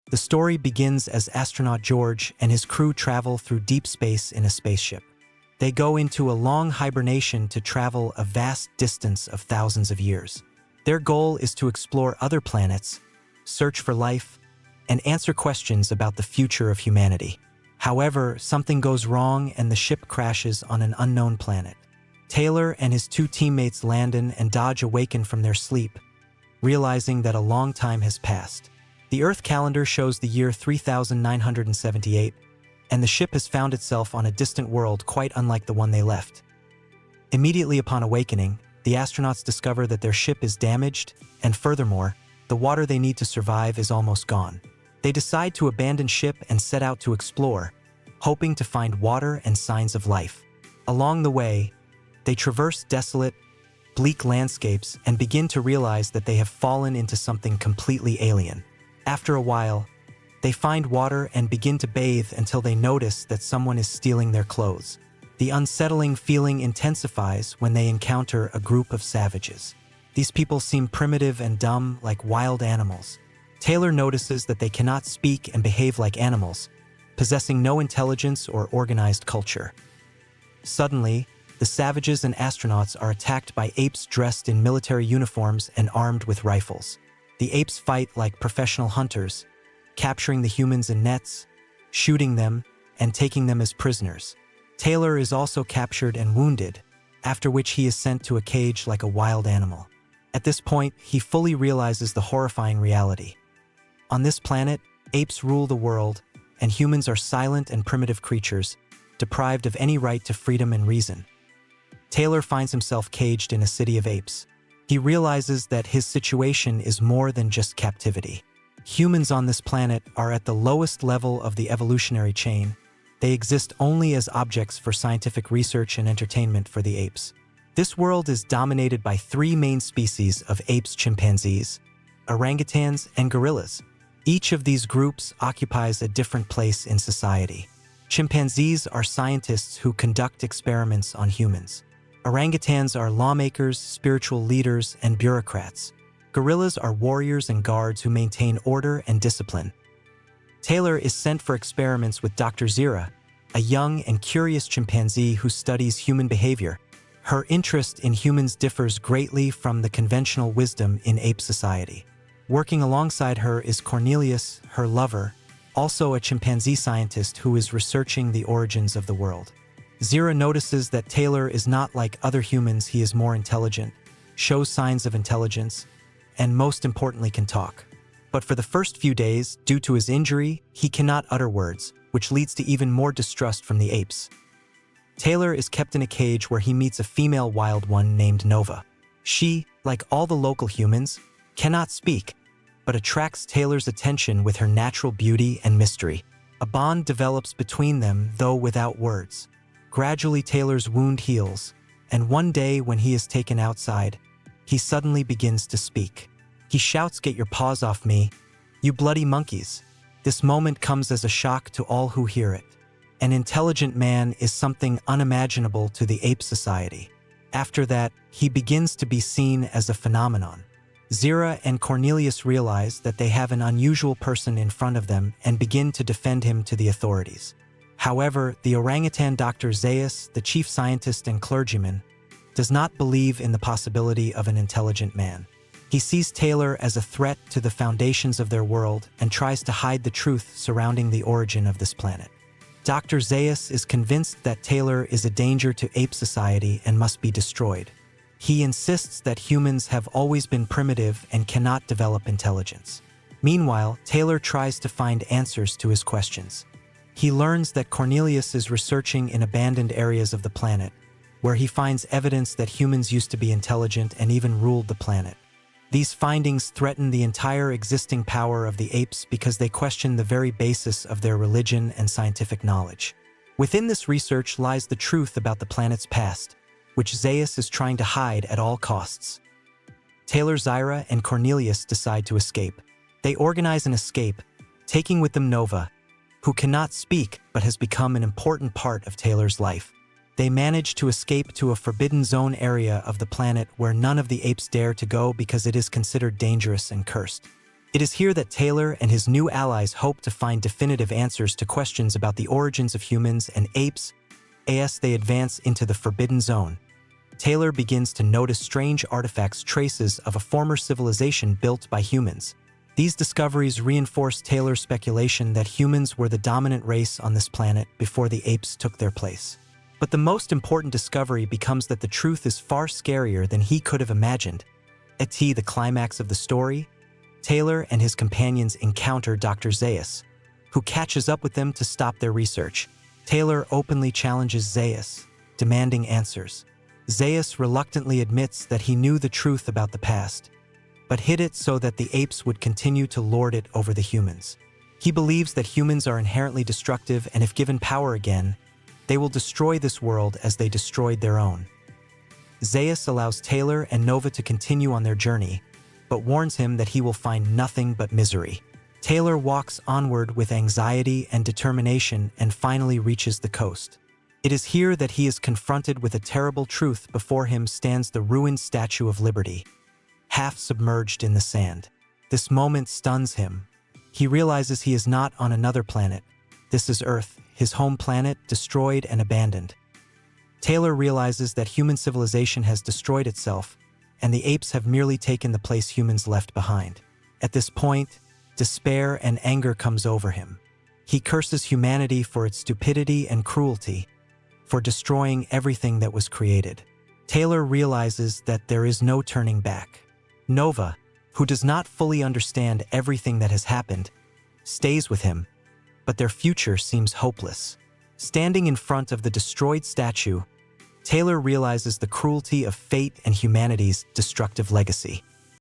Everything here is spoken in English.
The story begins as astronaut George and his crew travel through deep space in a spaceship. They go into a long hibernation to travel a vast distance of thousands of years. Their goal is to explore other planets, search for life, and answer questions about the future of humanity. However, something goes wrong and the ship crashes on an unknown planet. Taylor and his two teammates Landon and Dodge awaken from their sleep, realizing that a long time has passed. The Earth calendar shows the year 3978, and the ship has found itself on a distant world quite unlike the one they left. Immediately upon awakening, the astronauts discover that their ship is damaged, and furthermore, the water they need to survive is almost gone. They decide to abandon ship and set out to explore, hoping to find water and signs of life. Along the way, they traverse desolate, bleak landscapes and begin to realize that they have fallen into something completely alien. After a while, they find water and begin to bathe until they notice that someone is stealing their clothes. The unsettling feeling intensifies when they encounter a group of savages. These people seem primitive and dumb, like wild animals. Taylor notices that they cannot speak and behave like animals, possessing no intelligence or organized culture. Suddenly, the savages and astronauts are attacked by apes dressed in military uniforms and armed with rifles. The apes fight like professional hunters, capturing the humans in nets, shooting them, and taking them as prisoners. Taylor is also captured and wounded, after which he is sent to a cage like a wild animal. At this point, he fully realizes the horrifying reality. On this planet, apes rule the world, and humans are silent and primitive creatures, deprived of any right to freedom and reason. Taylor finds himself caged in a city of apes. He realizes that his situation is more than just captivity. Humans on this planet are at the lowest level of the evolutionary chain. They exist only as objects for scientific research and entertainment for the apes. This world is dominated by three main species of apes: chimpanzees, orangutans, and gorillas. Each of these groups occupies a different place in society. Chimpanzees are scientists who conduct experiments on humans. Orangutans are lawmakers, spiritual leaders, and bureaucrats. Gorillas are warriors and guards who maintain order and discipline. Taylor is sent for experiments with Dr. Zira, a young and curious chimpanzee who studies human behavior. Her interest in humans differs greatly from the conventional wisdom in ape society. Working alongside her is Cornelius, her lover, also a chimpanzee scientist who is researching the origins of the world. Zira notices that Taylor is not like other humans. He is more intelligent, shows signs of intelligence, and most importantly can talk. But for the first few days, due to his injury, he cannot utter words, which leads to even more distrust from the apes. Taylor is kept in a cage where he meets a female wild one named Nova. She, like all the local humans, cannot speak, but attracts Taylor's attention with her natural beauty and mystery. A bond develops between them, though without words. Gradually, Taylor's wound heals, and one day when he is taken outside, he suddenly begins to speak. He shouts, "Get your paws off me, you bloody monkeys." This moment comes as a shock to all who hear it. An intelligent man is something unimaginable to the ape society. After that, he begins to be seen as a phenomenon. Zira and Cornelius realize that they have an unusual person in front of them and begin to defend him to the authorities. However, the orangutan Dr. Zayas, the chief scientist and clergyman, does not believe in the possibility of an intelligent man. He sees Taylor as a threat to the foundations of their world and tries to hide the truth surrounding the origin of this planet. Dr. Zayas is convinced that Taylor is a danger to ape society and must be destroyed. He insists that humans have always been primitive and cannot develop intelligence. Meanwhile, Taylor tries to find answers to his questions. He learns that Cornelius is researching in abandoned areas of the planet, where he finds evidence that humans used to be intelligent and even ruled the planet. These findings threaten the entire existing power of the apes because they question the very basis of their religion and scientific knowledge. Within this research lies the truth about the planet's past, which Zayas is trying to hide at all costs. Taylor, Zira, and Cornelius decide to escape. They organize an escape, taking with them Nova, who cannot speak but has become an important part of Taylor's life. They manage to escape to a forbidden zone area of the planet where none of the apes dare to go because it is considered dangerous and cursed. It is here that Taylor and his new allies hope to find definitive answers to questions about the origins of humans and apes. As they advance into the Forbidden Zone, Taylor begins to notice strange artifacts, traces of a former civilization built by humans. These discoveries reinforce Taylor's speculation that humans were the dominant race on this planet before the apes took their place. But the most important discovery becomes that the truth is far scarier than he could have imagined. At the climax of the story, Taylor and his companions encounter Dr. Zaius, who catches up with them to stop their research. Taylor openly challenges Zaius, demanding answers. Zaius reluctantly admits that he knew the truth about the past, but hid it so that the apes would continue to lord it over the humans. He believes that humans are inherently destructive, and if given power again, they will destroy this world as they destroyed their own. Zaius allows Taylor and Nova to continue on their journey, but warns him that he will find nothing but misery. Taylor walks onward with anxiety and determination and finally reaches the coast. It is here that he is confronted with a terrible truth. Before him stands the ruined Statue of Liberty, half submerged in the sand. This moment stuns him. He realizes he is not on another planet. This is Earth, his home planet, destroyed and abandoned. Taylor realizes that human civilization has destroyed itself, and the apes have merely taken the place humans left behind. At this point, despair and anger comes over him. He curses humanity for its stupidity and cruelty, for destroying everything that was created. Taylor realizes that there is no turning back. Nova, who does not fully understand everything that has happened, stays with him, but their future seems hopeless. Standing in front of the destroyed statue, Taylor realizes the cruelty of fate and humanity's destructive legacy.